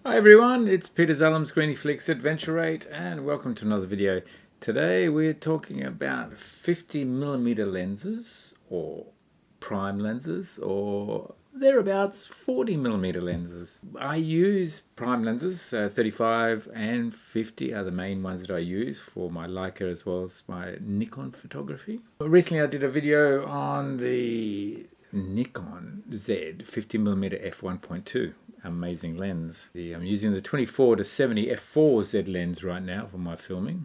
Hi everyone, it's Peter Zellum's Griniflix Adventure Rate and welcome to another video. Today we're talking about 50mm lenses or prime lenses or thereabouts 40mm lenses. I use prime lenses, 35 and 50 are the main ones that I use for my Leica as well as my Nikon photography. Recently I did a video on the Nikon Z 50mm f1.2. Amazing lens. I'm using the 24-70 f4 Z lens right now for my filming.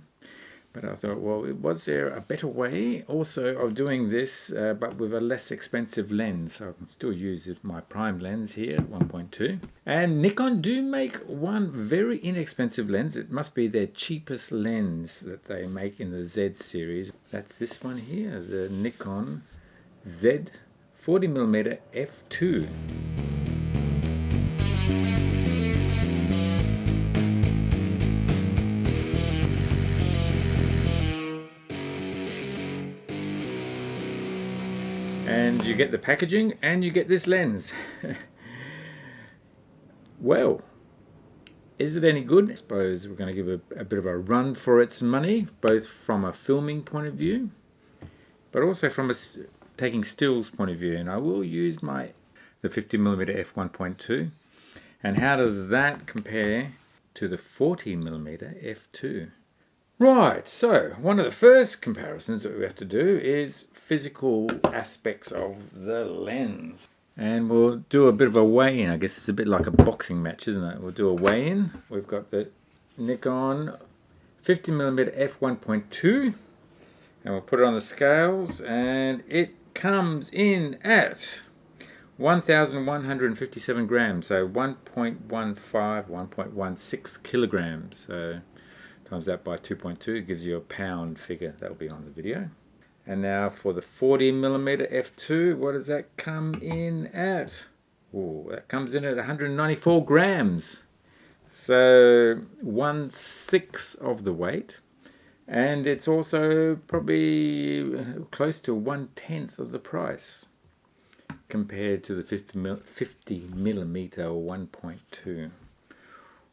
But I thought, well, was there a better way also of doing this, but with a less expensive lens? So I can still use my prime lens here, 1.2. And Nikon do make one very inexpensive lens. It must be their cheapest lens that they make in the Z series. That's this one here, the Nikon Z 40mm f2. And you get the packaging and you get this lens. Well, is it any good? I suppose we're going to give a bit of a run for its money, both from a filming point of view, but also from a taking stills point of view. And I will use the 50mm f1.2. And how does that compare to the 40mm f2? Right, so one of the first comparisons that we have to do is physical aspects of the lens. And we'll do a bit of a weigh-in. I guess it's a bit like a boxing match, isn't it? We'll do a weigh-in. We've got the Nikon 50mm f1.2 and we'll put it on the scales and it comes in at 1,157 grams, so 1.15, 1.16 kilograms. So times that by 2.2 gives you a pound figure. That'll be on the video. And now for the 40mm f2, what does that come in at? Oh, that comes in at 194 grams. So 1/6 of the weight. And it's also probably close to 1/10 of the price compared to the 50mm or 1.2.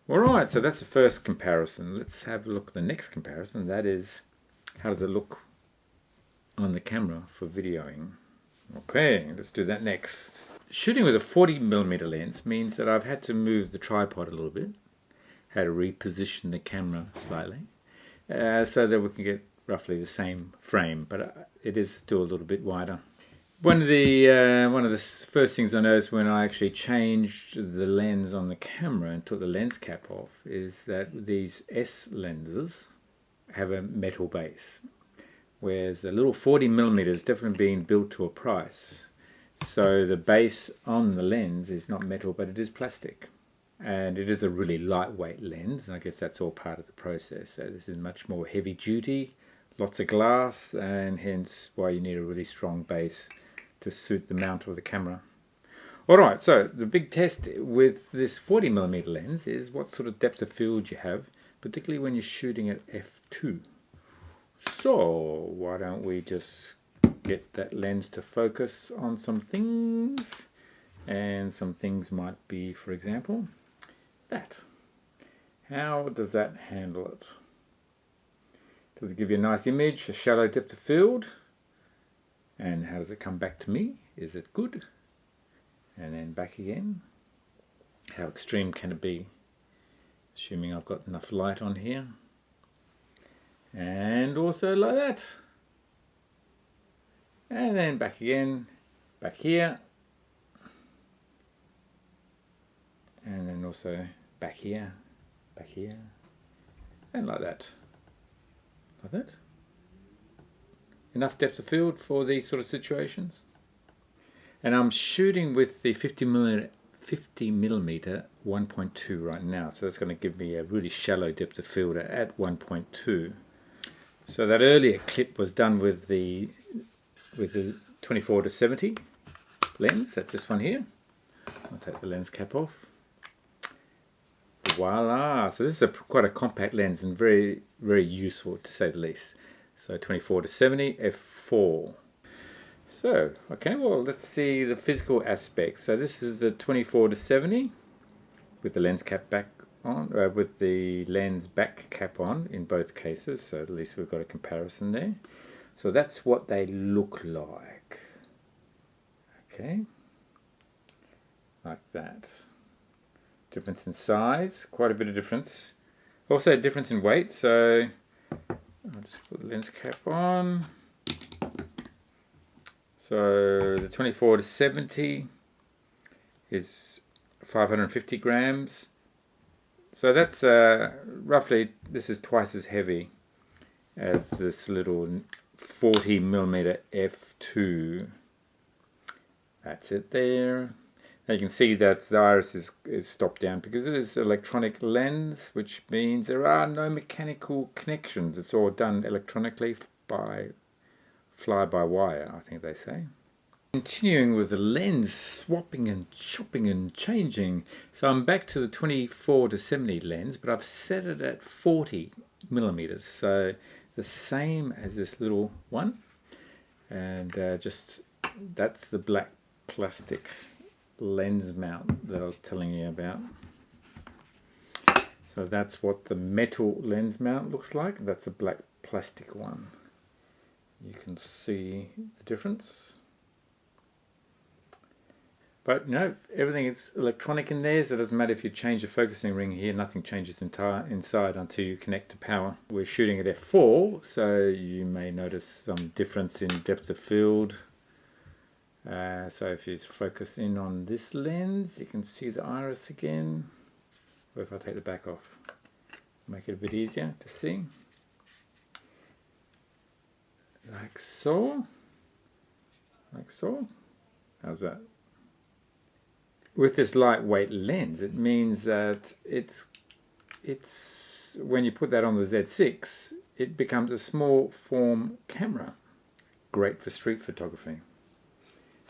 Alright, so that's the first comparison. Let's have a look at the next comparison. That is, how does it look on the camera for videoing? Okay, let's do that next. Shooting with a 40mm lens means that I've had to move the tripod a little bit, had to reposition the camera slightly, so that we can get roughly the same frame, but it is still a little bit wider. One of the first things I noticed when I actually changed the lens on the camera and took the lens cap off is that these S lenses have a metal base, whereas the little 40mm is definitely being built to a price. So the base on the lens is not metal, but it is plastic. And it is a really lightweight lens, and I guess that's all part of the process. So this is much more heavy duty, lots of glass, and hence why you need a really strong base to suit the mount of the camera. Alright, so the big test with this 40mm lens is what sort of depth of field you have, particularly when you're shooting at f2. So why don't we just get that lens to focus on some things, and some things might be, for example, that. How does that handle it? Does it give you a nice image, a shallow depth of field? And how does it come back to me? Is it good? And then back again. How extreme can it be? Assuming I've got enough light on here. And also like that. And then back again, back here. And then also back here, and like that. Like that. Enough depth of field for these sort of situations. And I'm shooting with the 50mm 1.2 right now, so that's going to give me a really shallow depth of field at 1.2. So that earlier clip was done with the 24-70 lens. That's this one here. I'll take the lens cap off. Voila! So this is quite a compact lens and very, very useful to say the least. So 24-70 f4. So, okay, well, let's see the physical aspects. So this is the 24-70 with the lens cap back on, with the lens back cap on in both cases, so at least we've got a comparison there. So that's what they look like. Okay, like that. Difference in size, quite a bit of difference. Also a difference in weight, so I'll just put the lens cap on. So the 24 to 70 is 550 grams. So that's roughly, this is twice as heavy as this little 40mm f2. That's it there. Now you can see that the iris is stopped down because it is electronic lens, which means there are no mechanical connections. It's all done electronically by fly-by-wire, I think they say. Continuing with the lens swapping and chopping and changing. So I'm back to the 24 to 70 lens, but I've set it at 40mm. So the same as this little one. And just, that's the black plastic lens mount that I was telling you about. So that's what the metal lens mount looks like. That's a black plastic one. You can see the difference. But you know, everything is electronic in there, so it doesn't matter if you change the focusing ring here, nothing changes inside until you connect to power. We're shooting at f4, so you may notice some difference in depth of field. So if you focus in on this lens, you can see the iris again. Or if I take the back off, make it a bit easier to see. Like so. Like so. How's that? With this lightweight lens, it means that it's when you put that on the Z6, it becomes a small form camera. Great for street photography.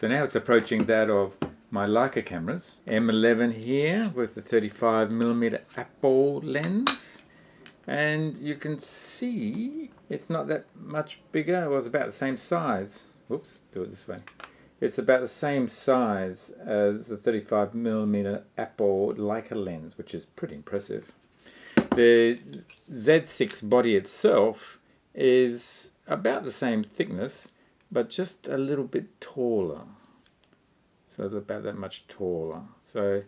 So now it's approaching that of my Leica cameras. M11 here with the 35mm Apple lens. And you can see it's not that much bigger. It was about the same size. Oops, do it this way. It's about the same size as the 35mm Apple Leica lens, which is pretty impressive. The Z6 body itself is about the same thickness, but just a little bit taller. So about that much taller. So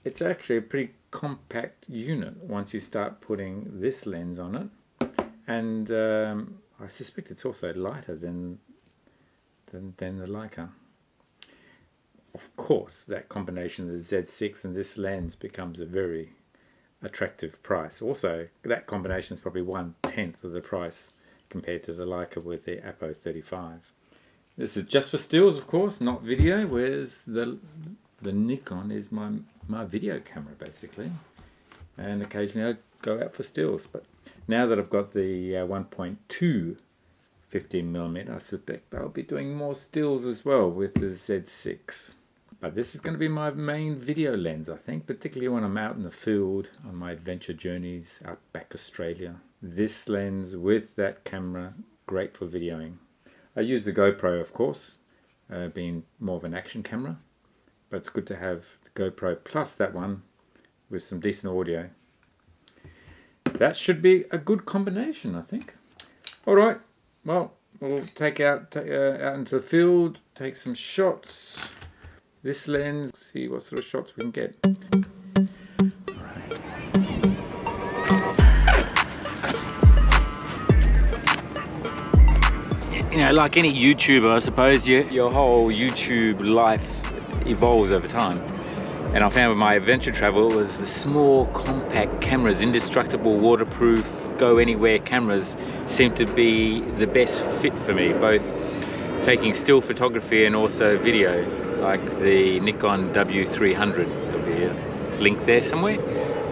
it's actually a pretty compact unit once you start putting this lens on it. And I suspect it's also lighter than the Leica. Of course, that combination of the Z6 and this lens becomes a very attractive price. Also, that combination is probably 1/10 of the price compared to the Leica with the Apo 35. This is just for stills, of course, not video, whereas the Nikon is my video camera, basically. And occasionally I go out for stills. But now that I've got the 1.2 15mm, I suspect I'll be doing more stills as well with the Z6. But this is going to be my main video lens, I think, particularly when I'm out in the field on my adventure journeys out back Australia. This lens with that camera, great for videoing. I use the GoPro, of course, being more of an action camera, but it's good to have the GoPro plus that one with some decent audio. That should be a good combination, I think. Alright, well, we'll take out into the field, take some shots. This lens, see what sort of shots we can get. You know, like any YouTuber, I suppose, your whole YouTube life evolves over time. And I found with my adventure travel was the small, compact cameras, indestructible, waterproof, go anywhere cameras seem to be the best fit for me, both taking still photography and also video, like the Nikon W300. There'll be a link there somewhere,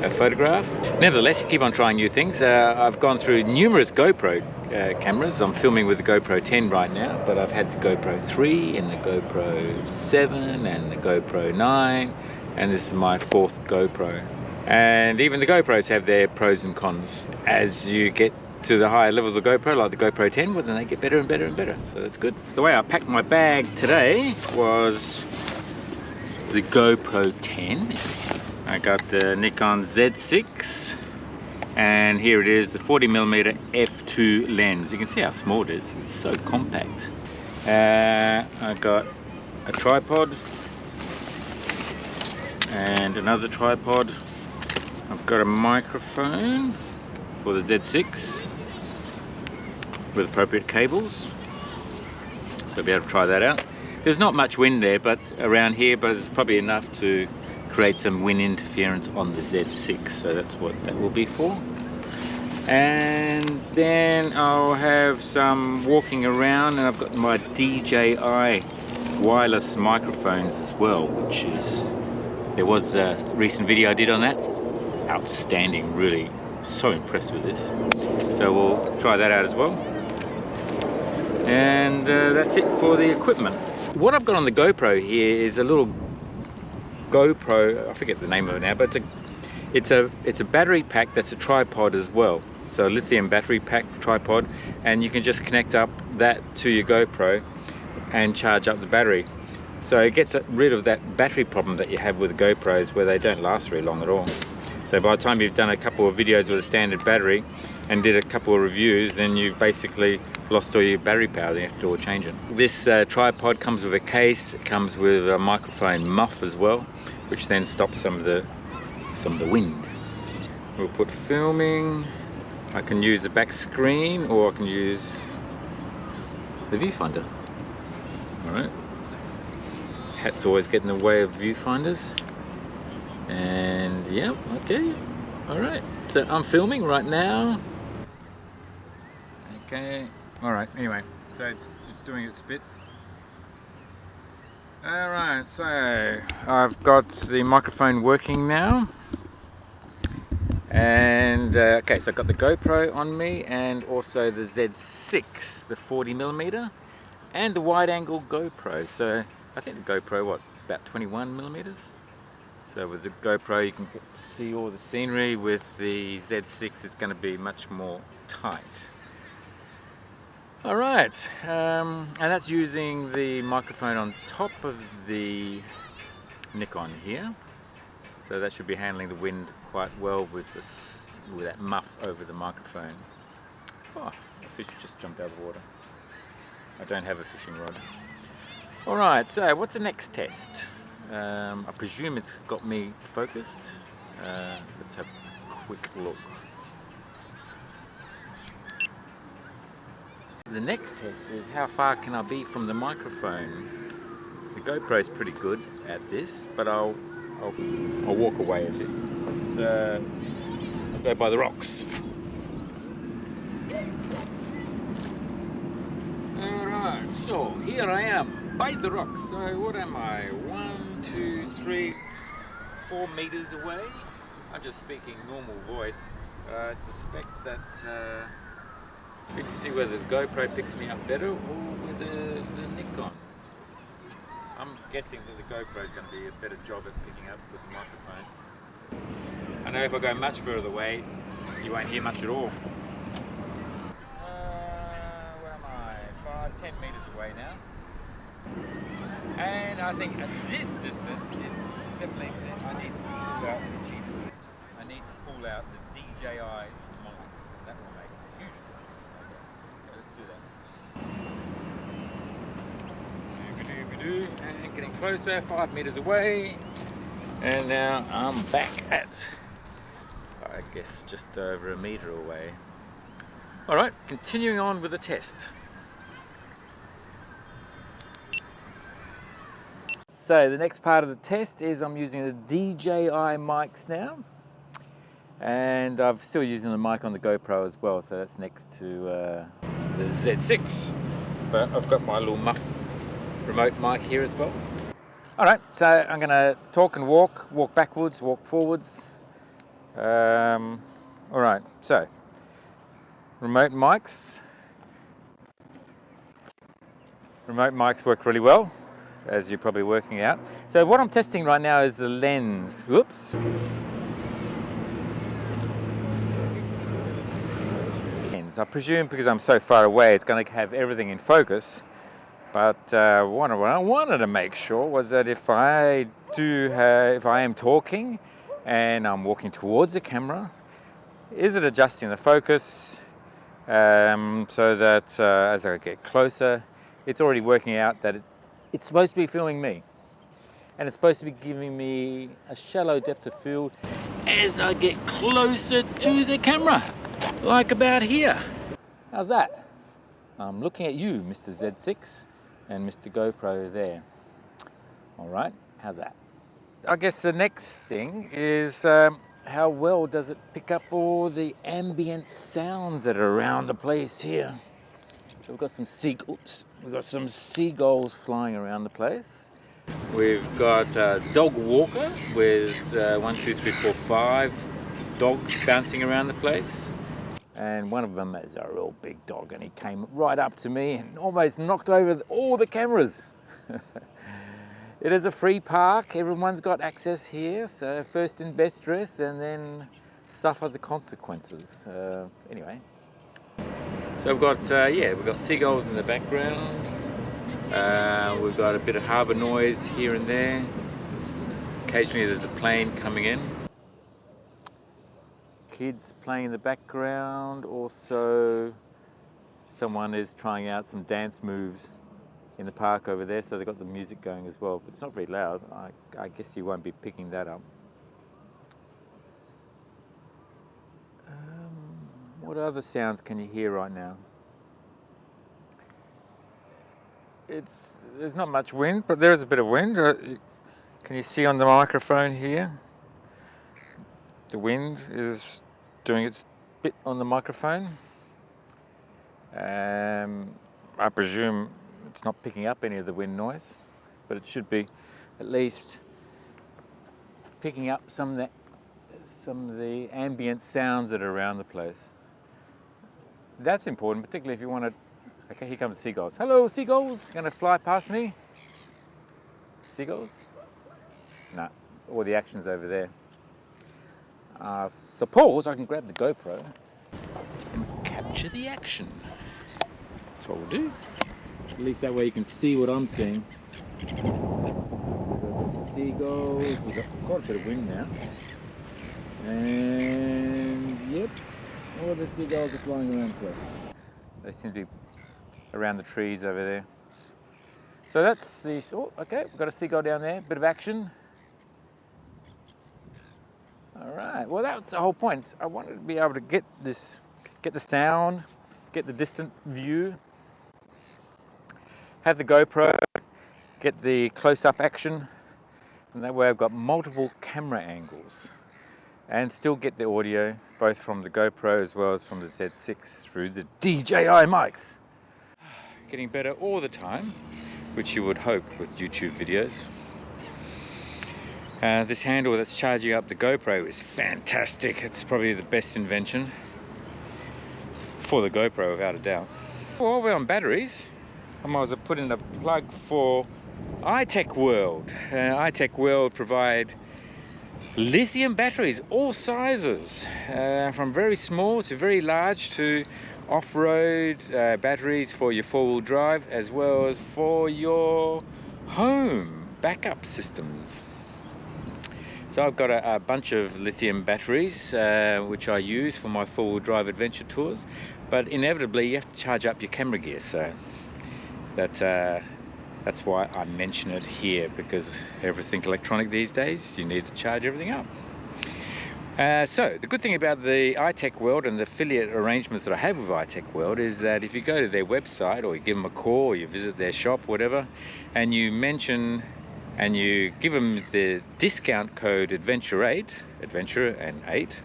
a photograph. Nevertheless, you keep on trying new things. I've gone through numerous GoPro cameras. I'm filming with the GoPro 10 right now, but I've had the GoPro 3 and the GoPro 7 and the GoPro 9, and this is my 4th GoPro. And even the GoPros have their pros and cons. As you get to the higher levels of GoPro, like the GoPro 10, well, then they get better and better and better, so that's good. The way I packed my bag today was the GoPro 10. I got the Nikon Z6, and here it is, the 40mm f2 lens. You can see how small it is, it's so compact. I got a tripod and another tripod. I've got a microphone for the Z6 with appropriate cables, so I'll be able to try that out. There's not much wind there but around here, but it's probably enough to create some wind interference on the Z6, so that's what that will be for. And then I'll have some walking around, and I've got my DJI wireless microphones as well, which is, there was a recent video I did on that. Outstanding, really so impressed with this, so we'll try that out as well. And that's it for the equipment. What I've got on the GoPro here is a little GoPro, I forget the name of it now, but it's a battery pack that's a tripod as well. So a lithium battery pack tripod, and you can just connect up that to your GoPro and charge up the battery. So it gets rid of that battery problem that you have with GoPros, where they don't last very long at all. So by the time you've done a couple of videos with a standard battery and did a couple of reviews, then you've basically lost all your battery power, then you have to all change it. This tripod comes with a case, it comes with a microphone muff as well, which then stops some of the wind. We'll put filming. I can use the back screen, or I can use the viewfinder. Alright. Hats always get in the way of viewfinders. And yeah, okay. Alright, so I'm filming right now. Okay, alright, anyway, so it's doing its bit. Alright, so I've got the microphone working now. And okay, so I've got the GoPro on me, and also the Z6, the 40mm, and the wide-angle GoPro. So I think the GoPro, it's about 21mm. So with the GoPro you can see all the scenery. With the Z6 it's going to be much more tight. Alright, and that's using the microphone on top of the Nikon here. So that should be handling the wind quite well with that muff over the microphone. Oh, a fish just jumped out of the water. I don't have a fishing rod. Alright, so what's the next test? I presume it's got me focused. Let's have a quick look. The next test is how far can I be from the microphone. The GoPro is pretty good at this, but I'll walk away a bit. I'll go by the rocks. Alright, so here I am by the rocks. So what am I? 1, 2, 3, 4 meters away. I'm just speaking normal voice. I suspect that we can see whether the GoPro picks me up better or whether the Nikon. I'm guessing that the GoPro is going to be a better job at picking up with the microphone. I know if I go much further away, you won't hear much at all. Where am I? 5, 10 meters away now. And I think at this distance, it's definitely, I need to pull out the GPU. I need to pull out the DJI mics, and that will make a huge difference. Okay, let's do that. And getting closer, 5 meters away, and now I'm back at, I guess, just over a meter away. Alright, continuing on with the test. So the next part of the test is I'm using the DJI mics now, and I'm still using the mic on the GoPro as well, so that's next to the Z6, but I've got my little muff remote mic here as well. Alright, so I'm going to talk and walk backwards, walk forwards. Alright, so remote mics work really well, as you're probably working out. So what I'm testing right now is the lens. Whoops. I presume because I'm so far away it's going to have everything in focus. But what I wanted to make sure was that if I am talking and I'm walking towards the camera. Is it adjusting the focus so that as I get closer, it's already working out that it's supposed to be filming me. And it's supposed to be giving me a shallow depth of field as I get closer to the camera, like about here. How's that? I'm looking at you, Mr. Z6 and Mr. GoPro there. All right, how's that? I guess the next thing is how well does it pick up all the ambient sounds that are around the place here. So we've got some seagulls flying around the place. We've got a dog walker with 1, 2, 3, 4, 5 dogs bouncing around the place. And one of them is a real big dog, and he came right up to me and almost knocked over all the cameras. It is a free park, everyone's got access here, so first in best dress and then suffer the consequences. Anyway. So we've got seagulls in the background. We've got a bit of harbour noise here and there. Occasionally there's a plane coming in. Kids playing in the background. Also, someone is trying out some dance moves in the park over there, so they've got the music going as well. But it's not very loud. I guess you won't be picking that up. What other sounds can you hear right now? There's not much wind, but there is a bit of wind. Can you see on the microphone here? The wind is doing its bit on the microphone. I presume it's not picking up any of the wind noise, but it should be at least picking up some of the ambient sounds that are around the place. That's important, particularly if you want to. Okay, here comes seagulls. Hello, seagulls. Going to fly past me? Seagulls? Nah, all the action's over there. Suppose I can grab the GoPro and capture the action. That's what we'll do. At least that way you can see what I'm seeing. We've got some seagulls. We've got quite a bit of wind now. And yep, all the seagulls are flying around the place. They seem to be around the trees over there. So that's the, oh, okay, we've got a seagull down there, bit of action. All right, well that's the whole point. I wanted to be able to get the sound, get the distant view, have the GoPro, get the close-up action, and that way I've got multiple camera angles and still get the audio both from the GoPro as well as from the Z6 through the DJI mics. Getting better all the time, which you would hope with YouTube videos. This handle that's charging up the GoPro is fantastic. It's probably the best invention for the GoPro, without a doubt. While we're on batteries, I might as well put in a plug for ITECHWORLD. ITECHWORLD provide lithium batteries, all sizes, from very small to very large to off-road batteries for your four-wheel drive, as well as for your home backup systems. So I've got a bunch of lithium batteries which I use for my four-wheel drive adventure tours, but inevitably you have to charge up your camera gear, so that's why I mention it here, because everything electronic these days, you need to charge everything up. So the good thing about the ITECHWORLD and the affiliate arrangements that I have with ITECHWORLD is that if you go to their website, or you give them a call, or you visit their shop, whatever, and you mention and you give them the discount code Adventure and 8,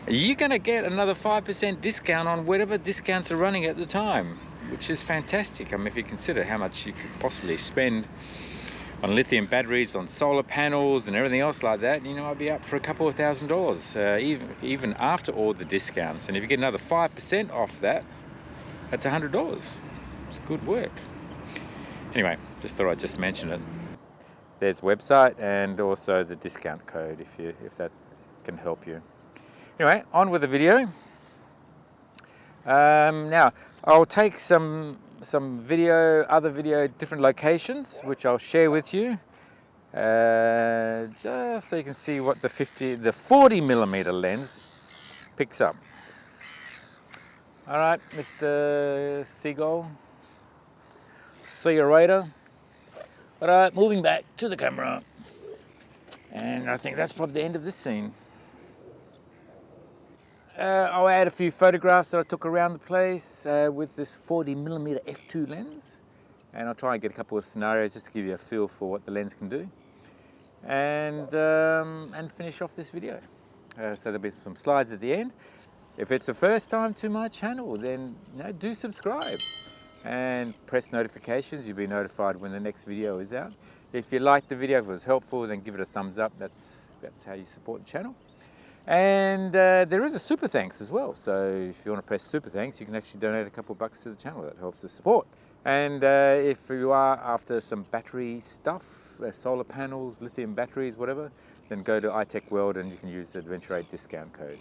you're going to get another 5% discount on whatever discounts are running at the time, which is fantastic. I mean, if you consider how much you could possibly spend on lithium batteries, on solar panels and everything else like that, you know, I'd be up for a couple of $1,000, even after all the discounts. And if you get another 5% off that, that's $100. It's good work. Anyway, just thought I'd just mention it. There's website and also the discount code if that can help you. Anyway, on with the video. Now I'll take some video, other video, different locations, which I'll share with you. just so you can see what the 40mm lens picks up. All right, Mr. Seagull, see you later. All right, moving back to the camera. And I think that's probably the end of this scene. I'll add a few photographs that I took around the place with this 40mm f2 lens. And I'll try and get a couple of scenarios just to give you a feel for what the lens can do. And finish off this video. So there'll be some slides at the end. If it's the first time to my channel, then do subscribe and press notifications. You'll be notified when the next video is out. If you liked the video, if it was helpful, then give it a thumbs up. That's how you support the channel. And there is a super thanks as well. So if you want to press super thanks, you can actually donate a couple of bucks to the channel. That helps the support. And if you are after some battery stuff, solar panels, lithium batteries, whatever, then go to ITECHWORLD and you can use the Adventure 8 discount code.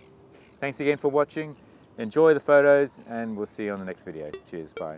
Thanks again for watching. Enjoy the photos and we'll see you on the next video. Cheers, bye.